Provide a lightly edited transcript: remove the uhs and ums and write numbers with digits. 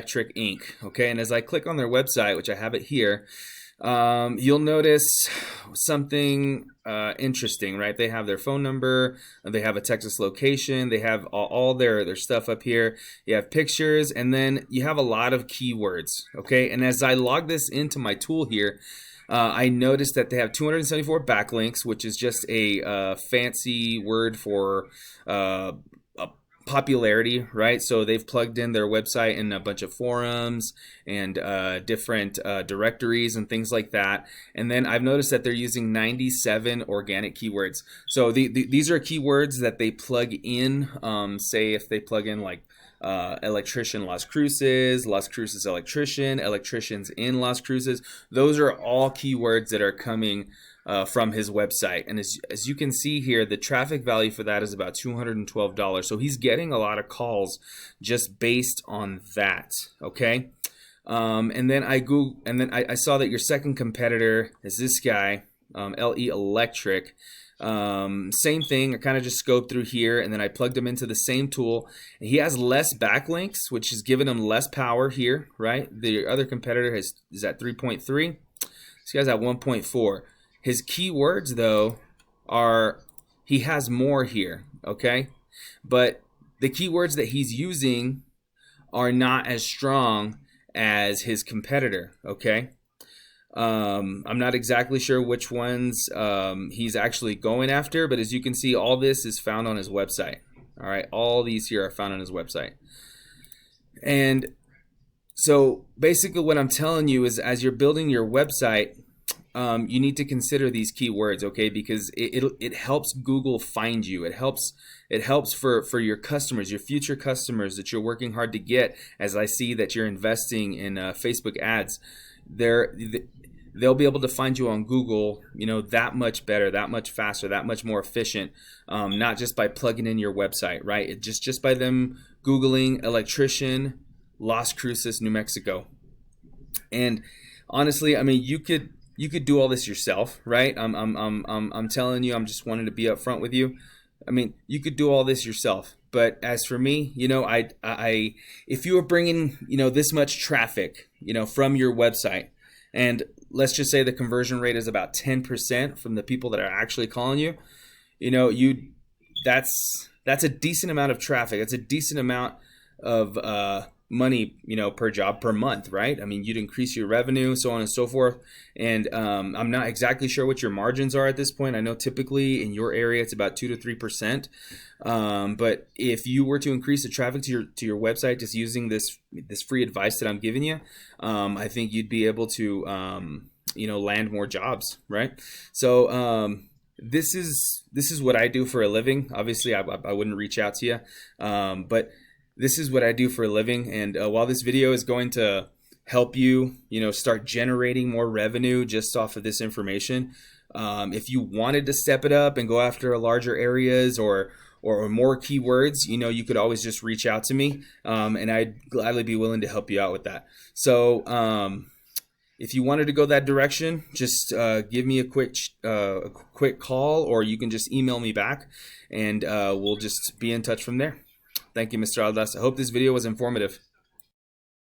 Electric Inc. Okay, and as I click on their website, which I have it here, you'll notice something interesting, right? They have their phone number, they have a Texas location, they have all their stuff up here. You have pictures, and then you have a lot of keywords, okay? And as I log this into my tool here, I noticed that they have 274 backlinks, which is just a fancy word for popularity, right? So they've plugged in their website in a bunch of forums and different directories and things like that. And then I've noticed that they're using 97 organic keywords. So these are keywords that they plug in. Say if they plug in like electrician Las Cruces electrician, electricians in Las Cruces. Those are all keywords that are coming from his website. And as you can see here, the traffic value for that is about $212. So he's getting a lot of calls just based on that. Okay. And then I saw that your second competitor is this guy, LE Electric. Same thing. I kind of just scoped through here, and then I plugged him into the same tool. And he has less backlinks, which is giving him less power here, right? The other competitor is at 3.3. This guy's at 1.4. His keywords, though, he has more here, okay? But the keywords that he's using are not as strong as his competitor, okay? I'm not exactly sure which ones he's actually going after, but as you can see, all this is found on his website. All right, all these here are found on his website. And so basically what I'm telling you is as you're building your website, you need to consider these keywords, okay? Because it helps Google find you. It helps for your customers, your future customers that you're working hard to get. As I see that you're investing in Facebook ads, they'll be able to find you on Google, that much better, that much faster, that much more efficient. Not just by plugging in your website, right? Just by them Googling electrician, Las Cruces, New Mexico. And honestly, I mean, you could do all this yourself, right? I'm telling you, I'm just wanting to be upfront with you. I mean, you could do all this yourself. But as for me, if you were bringing, this much traffic, from your website, and let's just say the conversion rate is about 10% from the people that are actually calling you, that's a decent amount of traffic. That's a decent amount of money, per job per month, right? I mean, you'd increase your revenue, so on and so forth. And I'm not exactly sure what your margins are at this point. I know typically in your area it's about 2 to 3%. But if you were to increase the traffic to your website just using this free advice that I'm giving you, I think you'd be able to land more jobs, right? So this is what I do for a living. Obviously, I wouldn't reach out to you, but this is what I do for a living. And while this video is going to help you, start generating more revenue just off of this information, if you wanted to step it up and go after larger areas or more keywords, you could always just reach out to me, and I'd gladly be willing to help you out with that. So if you wanted to go that direction, just give me a quick call, or you can just email me back, and we'll just be in touch from there. Thank you, Mr. Aldas. I hope this video was informative.